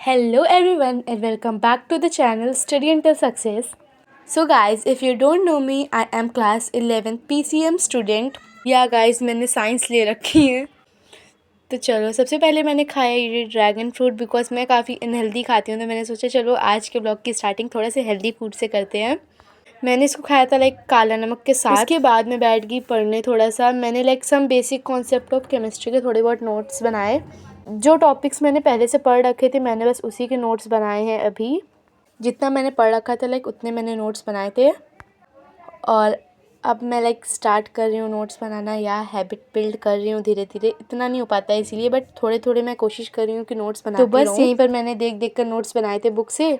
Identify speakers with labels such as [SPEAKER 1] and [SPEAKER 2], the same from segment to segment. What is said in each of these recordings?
[SPEAKER 1] Hello everyone and welcome back to the channel Study Until Success. So guys, if you don't know me, I am class 11 PCM student. या guys, मैंने science ले रखी है. तो चलो सबसे पहले मैंने खाया ये ड्रैगन फ्रूट बिकॉज मैं काफ़ी अनहेल्दी खाती हूँ, तो मैंने सोचा चलो आज के ब्लॉग की स्टार्टिंग थोड़ा से हेल्दी फूड से करते हैं. मैंने इसको खाया था लाइक काला नमक के साथ. उसके बाद मैं बैठ गई पढ़ने थोड़ा सा. मैंने like some basic concept of chemistry के थोड़े बहुत नोट्स बनाए. जो टॉपिक्स मैंने पहले से पढ़ रखे थे मैंने बस उसी के नोट्स बनाए हैं. अभी जितना मैंने पढ़ रखा था लाइक उतने मैंने नोट्स बनाए थे. और अब मैं लाइक स्टार्ट कर रही हूँ नोट्स बनाना या हैबिट बिल्ड कर रही हूँ धीरे धीरे. इतना नहीं हो पाता है इसीलिए, बट थोड़े थोड़े मैं कोशिश कर रही हूँ कि नोट्स बनाती रहूँ. तो बस यहीं पर मैंने देख देख कर नोट्स बनाए थे बुक से.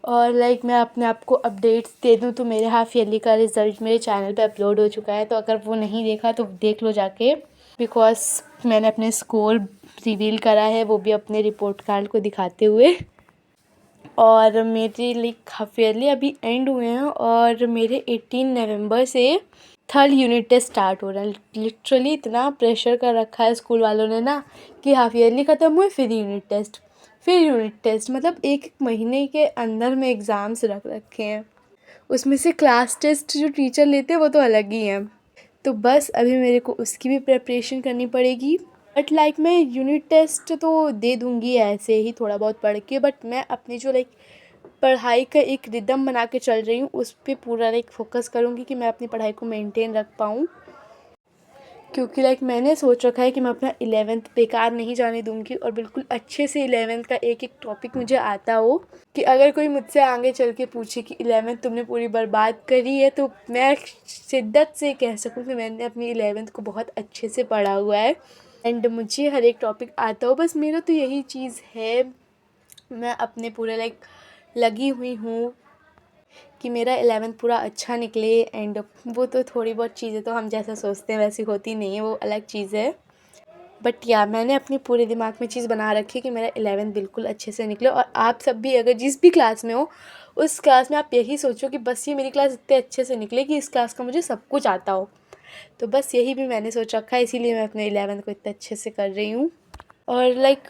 [SPEAKER 1] और लाइक मैं अपने आप को अपडेट्स दे दूँ तो मेरे हाफ ईयरली का रिज़ल्ट मेरे चैनल पे अपलोड हो चुका है. तो अगर वो नहीं देखा तो देख लो जाके, बिकॉज मैंने अपने स्कोर रिवील करा है, वो भी अपने रिपोर्ट कार्ड को दिखाते हुए. और मेरे लाइक हाफ ईयरली अभी एंड हुए हैं और मेरे 18 नवंबर से थर्ड यूनिट टेस्ट स्टार्ट हो रहा है. लिटरली इतना प्रेशर कर रखा है स्कूल वालों ने ना कि हाफ ईयरली ख़त्म हुए फिर यूनिट टेस्ट मतलब एक महीने के अंदर में एग्ज़ाम्स रख रखे हैं. उसमें से क्लास टेस्ट जो टीचर लेते हैं वो तो अलग ही हैं. तो बस अभी मेरे को उसकी भी प्रिपरेशन करनी पड़ेगी. बट लाइक मैं यूनिट टेस्ट तो दे दूँगी ऐसे ही थोड़ा बहुत पढ़ के. बट मैं अपनी जो लाइक पढ़ाई का एक रिदम बना के चल रही हूँ उस पर पूरा लाइक फोकस करूँगी कि मैं अपनी पढ़ाई को मेंटेन रख पाऊँ. क्योंकि लाइक मैंने सोच रखा है कि मैं अपना 11th बेकार नहीं जाने दूँगी और बिल्कुल अच्छे से 11th का एक एक टॉपिक मुझे आता हो कि अगर कोई मुझसे आगे चल के पूछे कि 11th तुमने पूरी बर्बाद करी है तो मैं शिद्दत से कह सकूँ कि मैंने अपनी 11th को बहुत अच्छे से पढ़ा हुआ है एंड मुझे हर एक टॉपिक आता हो. बस मेरा तो यही चीज़ है, मैं अपने पूरे लाइक लगी हुई हूँ कि मेरा 11th पूरा अच्छा निकले. एंड वो तो थोड़ी बहुत चीज़ें तो हम जैसा सोचते हैं वैसी होती नहीं है, वो अलग चीज़ है. बट या मैंने अपने पूरे दिमाग में चीज़ बना रखी है कि मेरा 11th बिल्कुल अच्छे से निकले. और आप सब भी अगर जिस भी क्लास में हो उस क्लास में आप यही सोचो कि बस ये मेरी क्लास इतने अच्छे से निकले कि इस क्लास का मुझे सब कुछ आता हो. तो बस यही भी मैंने सोच रखा है, इसीलिए मैं अपने 11th को इतने अच्छे से कर रही हूँ. और लाइक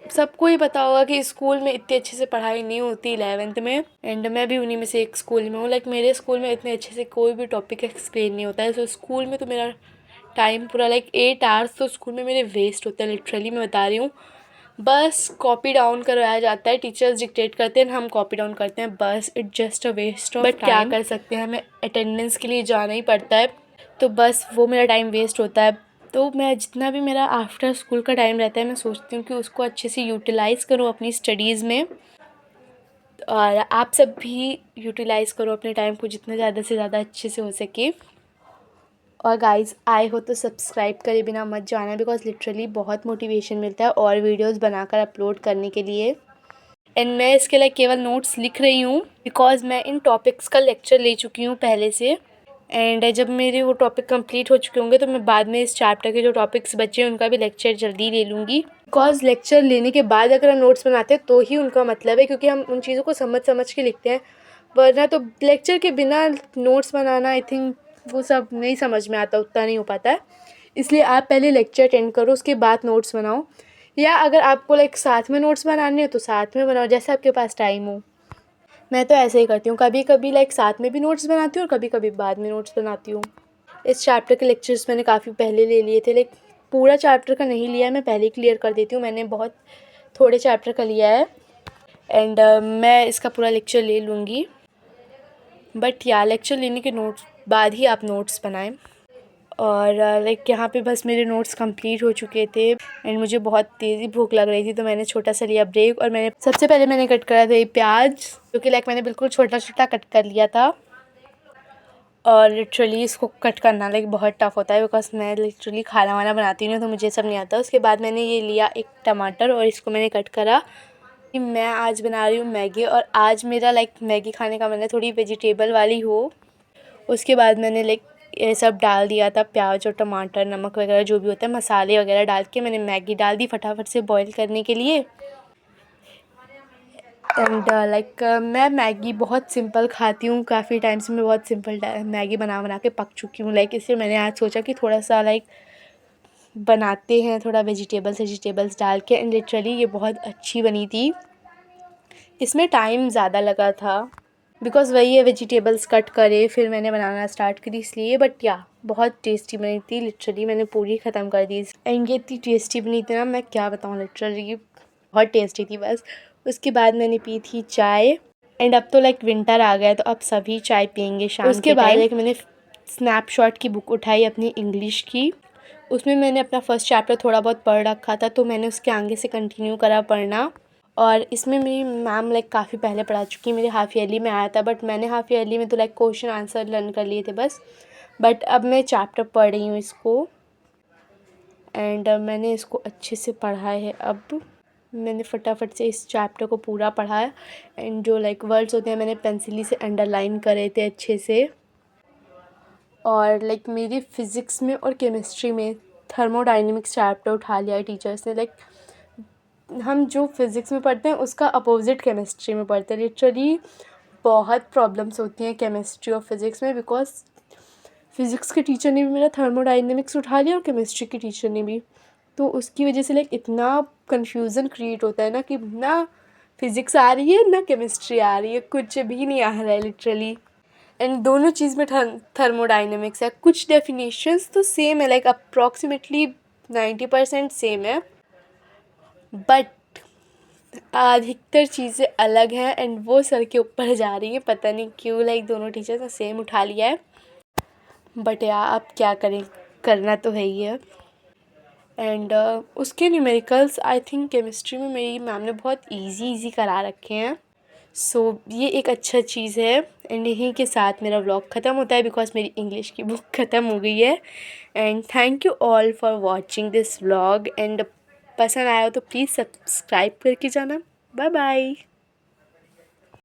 [SPEAKER 1] सबको ही पता होगा कि स्कूल में इतने अच्छे से पढ़ाई नहीं होती 11th में. एंड मैं भी उन्हीं में से एक स्कूल में हूँ. लाइक मेरे स्कूल में इतने अच्छे से कोई भी टॉपिक एक्सप्लेन नहीं होता है. सो स्कूल में तो मेरा टाइम पूरा लाइक 8 आवर्स तो स्कूल में मेरे वेस्ट होते हैं. लिटरली मैं बता रही हूँ. बस कॉपी डाउन करवाया जाता है, टीचर्स डिक्टेट करते हैं, हम कॉपी डाउन करते हैं. बस it just a waste of time. But क्या कर सकते हैं, हमें अटेंडेंस के लिए जाना ही पड़ता है. तो बस वो मेरा टाइम वेस्ट होता है. तो मैं जितना भी मेरा आफ्टर स्कूल का टाइम रहता है मैं सोचती हूँ कि उसको अच्छे से यूटिलाइज़ करूँ अपनी स्टडीज़ में. और आप सब भी यूटिलाइज़ करो अपने टाइम को जितना ज़्यादा से ज़्यादा अच्छे से हो सके. और गाइज़ आए हो तो सब्सक्राइब करे बिना मत जाना, बिकॉज लिटरली बहुत मोटिवेशन मिलता है और वीडियोस बनाकर अपलोड करने के लिए. एंड मैं इसके लिए केवल नोट्स लिख रही हूँ बिकॉज मैं इन टॉपिक्स का लेक्चर ले चुकी हूँ पहले से. एंड जब मेरे वो टॉपिक कंप्लीट हो चुके होंगे तो मैं बाद में इस चैप्टर के जो टॉपिक्स बचे हैं उनका भी लेक्चर जल्दी ले लूँगी. बिकॉज लेक्चर लेने के बाद अगर हम नोट्स बनाते हैं तो ही उनका मतलब है, क्योंकि हम उन चीज़ों को समझ समझ के लिखते हैं. वरना तो लेक्चर के बिना नोट्स बनाना आई थिंक वो सब नहीं समझ में आता, उतना नहीं हो पाता है. इसलिए आप पहले लेक्चर अटेंड करो उसके बाद नोट्स बनाओ. या अगर आपको लाइक साथ में नोट्स बनाने हो तो साथ में बनाओ, जैसे आपके पास टाइम हो. मैं तो ऐसे ही करती हूँ, कभी कभी लाइक साथ में भी नोट्स बनाती हूँ और कभी कभी बाद में नोट्स बनाती हूँ. इस चैप्टर के लेक्चर्स मैंने काफ़ी पहले ले लिए थे. लाइक पूरा चैप्टर का नहीं लिया है, मैं पहले क्लियर कर देती हूँ. मैंने बहुत थोड़े चैप्टर का लिया है. एंड मैं इसका पूरा लेक्चर ले लूँगी. बट या लेक्चर लेने के नोट्स बाद ही आप नोट्स बनाएं. और लाइक यहाँ पे बस मेरे नोट्स कंप्लीट हो चुके थे एंड मुझे बहुत तेज़ी भूख लग रही थी, तो मैंने छोटा सा लिया ब्रेक. और मैंने सबसे पहले मैंने कट करा था ये प्याज, जो कि लाइक मैंने बिल्कुल छोटा छोटा कट कर लिया था. और लिटरली इसको कट करना लाइक बहुत टफ़ होता है बिकॉज मैं लिटरली खाना वाना बनाती नहीं हूँ तो मुझे सब नहीं आता. उसके बाद मैंने ये लिया एक टमाटर और इसको मैंने कट करा. कि मैं आज बना रही हूँ मैगी और आज मेरा लाइक मैगी खाने का मैंने थोड़ी वेजिटेबल वाली हो. उसके बाद मैंने लाइक ये सब डाल दिया था, प्याज और टमाटर, नमक वगैरह जो भी होता है, मसाले वगैरह डाल के मैंने मैगी डाल दी फटाफट से बॉईल करने के लिए. एंड लाइक मैं मैगी बहुत सिंपल खाती हूँ. काफ़ी टाइम से मैं बहुत सिंपल मैगी बना बना के पक चुकी हूँ. लाइक इसलिए मैंने आज सोचा कि थोड़ा सा लाइक बनाते हैं, थोड़ा वेजिटेबल्स डाल के. एंड लिटरली ये बहुत अच्छी बनी थी. इसमें टाइम ज़्यादा लगा था बिकॉज़ वही है, वेजिटेबल्स कट करे फिर मैंने बनाना स्टार्ट करी इसलिए। बट या बहुत टेस्टी बनी थी, लिटरली मैंने पूरी ख़त्म कर दी एंड ये इतनी टेस्टी बनी थी ना, मैं क्या बताऊँ, लिटरली बहुत टेस्टी थी बस। उसके बाद मैंने पी थी चाय एंड अब तो लाइक विंटर आ गया है तो अब सभी चाय पियेंगे शाम के टाइम। उसके बाद एक मैंने स्नैपशॉट की बुक उठाई अपनी इंग्लिश की, उसमें मैंने अपना फर्स्ट चैप्टर थोड़ा बहुत पढ़ रखा था तो मैंने उसके आगे से कंटिन्यू करा पढ़ना। और इसमें मेरी मैम लाइक काफ़ी पहले पढ़ा चुकी, मेरे हाफ़ ईयरली में आया था बट मैंने हाफ़ ईयरली में तो लाइक क्वेश्चन आंसर लर्न कर लिए थे बस। बट अब मैं चैप्टर पढ़ रही हूँ इसको एंड मैंने इसको अच्छे से पढ़ा है। अब मैंने फटाफट से इस चैप्टर को पूरा पढ़ा है एंड जो लाइक वर्ड्स होते हैं मैंने पेंसिली से अंडरलाइन करे थे अच्छे से। और लाइक मेरी फ़िज़िक्स में और केमिस्ट्री में थर्मोडाइनमिक्स चैप्टर उठा लिया है टीचर्स ने। लाइक हम जो फिज़िक्स में पढ़ते हैं उसका अपोजिट केमिस्ट्री में पढ़ते हैं। लिटरली बहुत प्रॉब्लम्स होती हैं केमिस्ट्री और फिज़िक्स में बिकॉज फ़िज़िक्स के टीचर ने भी मेरा थर्मोडाइनमिक्स उठा लिया और केमिस्ट्री के टीचर ने भी, तो उसकी वजह से लाइक इतना कन्फ्यूज़न क्रिएट होता है ना कि ना फिज़िक्स आ रही है ना केमिस्ट्री आ रही है, कुछ भी नहीं आ रहा है लिटरली। एंड दोनों चीज़ में थर्मोडाइनमिक्स है, कुछ डेफिनेशंस तो सेम है लाइक अप्रॉक्सीमेटली 90% सेम है बट अधिकतर चीज़ें अलग हैं एंड वो सर के ऊपर जा रही हैं, पता नहीं क्यों। लाइक दोनों टीचर्स ने सेम उठा लिया है बट यार अब क्या करें, करना तो है ही है। एंड उसके न्यूमेरिकल्स आई थिंक केमिस्ट्री में मेरी मैम ने बहुत इजी करा रखे हैं, सो ये एक अच्छा चीज़ है। एंड यहीं के साथ मेरा व्लॉग ख़त्म होता है बिकॉज मेरी इंग्लिश की बुक ख़त्म हो गई है। And thank you all for watching this vlog and पसंद आया हो तो प्लीज़ सब्सक्राइब करके जाना। Bye bye.